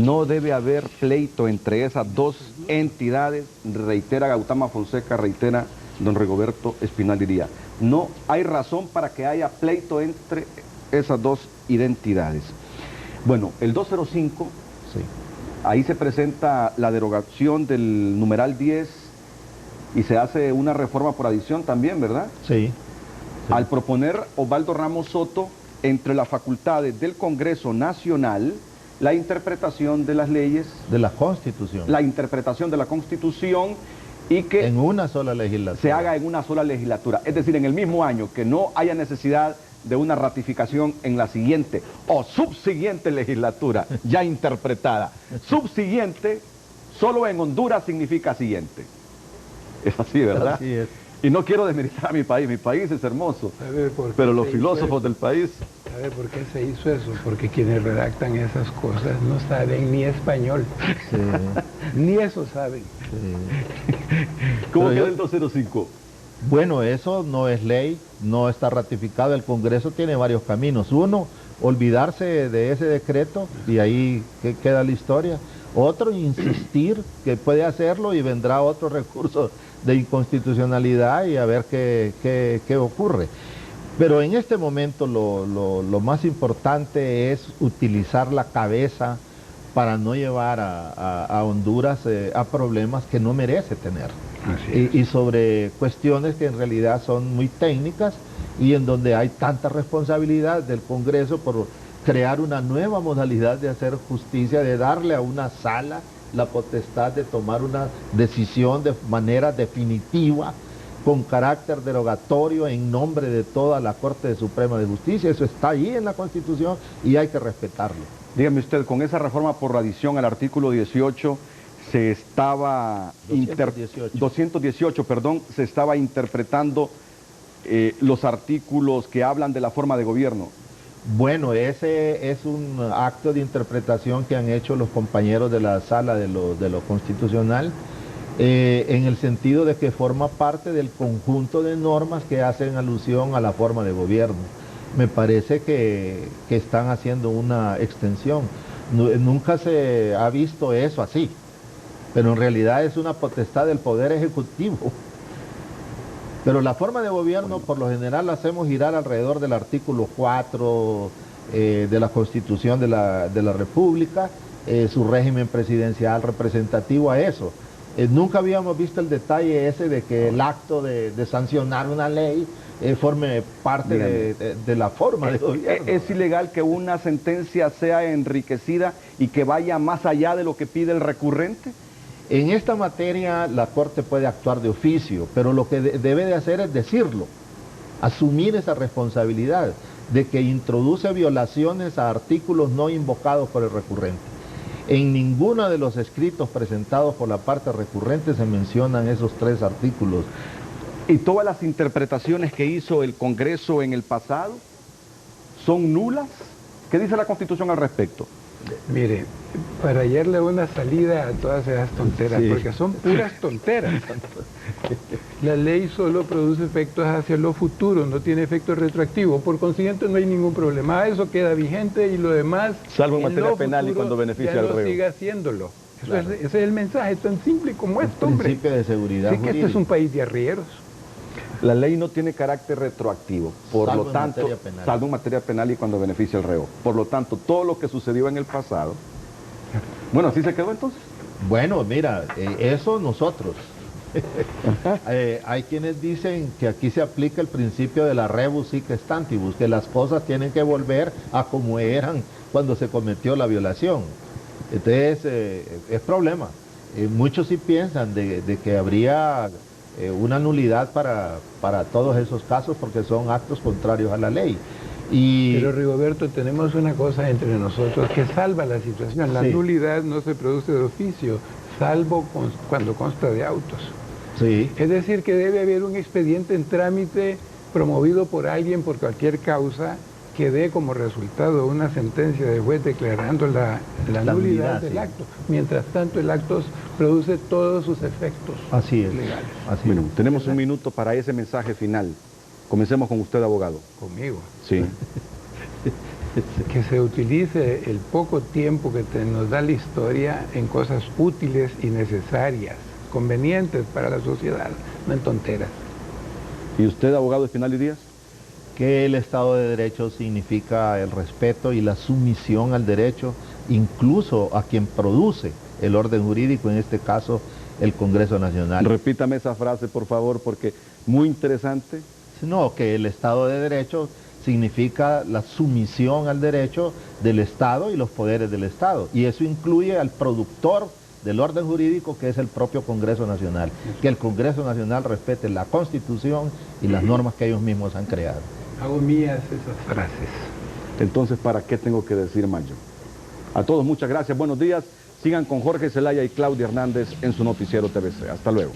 No debe haber pleito entre esas dos entidades, reitera Gautama Fonseca, reitera don Rigoberto Espinal Liría. No hay razón para que haya pleito entre esas dos identidades. Bueno, el 205, Sí. ahí se presenta la derogación del numeral 10 y se hace una reforma por adición también, ¿verdad? Sí. Al proponer Osvaldo Ramos Soto, entre las facultades del Congreso Nacional, la interpretación de las leyes, De la Constitución. la interpretación de la Constitución y que En una sola legislatura. se haga en una sola legislatura. Es decir, en el mismo año, que no haya necesidad de una ratificación en la siguiente o subsiguiente legislatura ya interpretada. Subsiguiente, solo en Honduras significa siguiente. Es así, ¿verdad? Así es. Y no quiero desmeritar a mi país es hermoso, pero los filósofos del país... ¿Sabe por qué se hizo eso? Porque quienes redactan esas cosas no saben ni español. Sí, Ni eso saben. sí. ¿Cómo Pero queda yo- el 205? Bueno, eso no es ley, no está ratificado. El Congreso tiene varios caminos. Uno, olvidarse de ese decreto y ahí queda la historia. Otro, insistir que puede hacerlo y vendrá otro recurso de inconstitucionalidad y a ver qué ocurre. Pero en este momento lo más importante es utilizar la cabeza para no llevar a Honduras a problemas que no merece tener. Y sobre cuestiones que en realidad son muy técnicas y en donde hay tanta responsabilidad del Congreso por crear una nueva modalidad de hacer justicia, de darle a una sala la potestad de tomar una decisión de manera definitiva, con carácter derogatorio en nombre de toda la Corte Suprema de Justicia. Eso está ahí en la Constitución y hay que respetarlo. Dígame usted, con esa reforma por adición al artículo 18 se estaba... 218, perdón, se estaba interpretando los artículos que hablan de la forma de gobierno. Bueno, ese es un acto de interpretación que han hecho los compañeros de la Sala de lo Constitucional, en el sentido de que forma parte del conjunto de normas que hacen alusión a la forma de gobierno. Me parece que están haciendo una extensión. Nunca se ha visto eso así, pero en realidad es una potestad del Poder Ejecutivo. Pero la forma de gobierno, por lo general, la hacemos girar alrededor del artículo 4 de la Constitución de la República, su régimen presidencial representativo a eso. Nunca habíamos visto el detalle ese de que el acto de sancionar una ley forme parte de la forma de gobierno. ¿Es ilegal que una sentencia sea enriquecida y que vaya más allá de lo que pide el recurrente? En esta materia la Corte puede actuar de oficio, pero lo que debe de hacer es decirlo, asumir esa responsabilidad de que introduce violaciones a artículos no invocados por el recurrente. En ninguno de los escritos presentados por la parte recurrente se mencionan esos 3 artículos. ¿Y todas las interpretaciones que hizo el Congreso en el pasado son nulas? ¿Qué dice la Constitución al respecto? Mire, para hallarle una salida a todas esas tonteras, Sí. porque son puras tonteras. La ley solo produce efectos hacia lo futuro, no tiene efecto retroactivo, por consiguiente no hay ningún problema. Eso queda vigente y lo demás... Salvo en materia lo penal y futuro, cuando beneficia ya al no reo. siga haciéndolo. Claro. Ese es el mensaje tan simple como esto, hombre. Principio de seguridad Sí, que este es jurídica. un país de arrieros. La ley no tiene carácter retroactivo, por Salvo lo en tanto, materia penal. salvo en materia penal y cuando beneficia al reo. Por lo tanto, todo lo que sucedió en el pasado... Bueno, ¿así se quedó entonces? Bueno, mira, eso nosotros. Hay quienes dicen que aquí se aplica el principio de la rebus sic stantibus, que las cosas tienen que volver a como eran cuando se cometió la violación. Entonces, es problema. Muchos sí piensan de que habría una nulidad para todos esos casos porque son actos contrarios a la ley. Pero Rigoberto, tenemos una cosa entre nosotros que salva la situación. La Sí. nulidad no se produce de oficio, salvo cuando consta de autos. Sí. Es decir, que debe haber un expediente en trámite promovido por alguien por cualquier causa que dé como resultado una sentencia de juez declarando la La nulidad nulidad, del sí. acto. Mientras tanto, el acto produce todos sus efectos Así es. legales. Así Bueno, es. tenemos un minuto para ese mensaje final. Comencemos con usted, abogado. Conmigo. Sí. que se utilice el poco tiempo que nos da la historia en cosas útiles y necesarias, convenientes para la sociedad, no en tonteras. ¿Y usted, abogado Espinal y Díaz? Que el Estado de Derecho significa el respeto y la sumisión al derecho, incluso a quien produce el orden jurídico, en este caso el Congreso Nacional. Repítame esa frase, por favor, porque muy interesante. No, que el Estado de Derecho significa la sumisión al derecho del Estado y los poderes del Estado. Y eso incluye al productor del orden jurídico, que es el propio Congreso Nacional. Que el Congreso Nacional respete la Constitución y las normas que ellos mismos han creado. Hago mías esas frases. Entonces, ¿para qué tengo que decir más yo? A todos, muchas gracias, buenos días. Sigan con Jorge Zelaya y Claudia Hernández en su noticiero TVC. Hasta luego.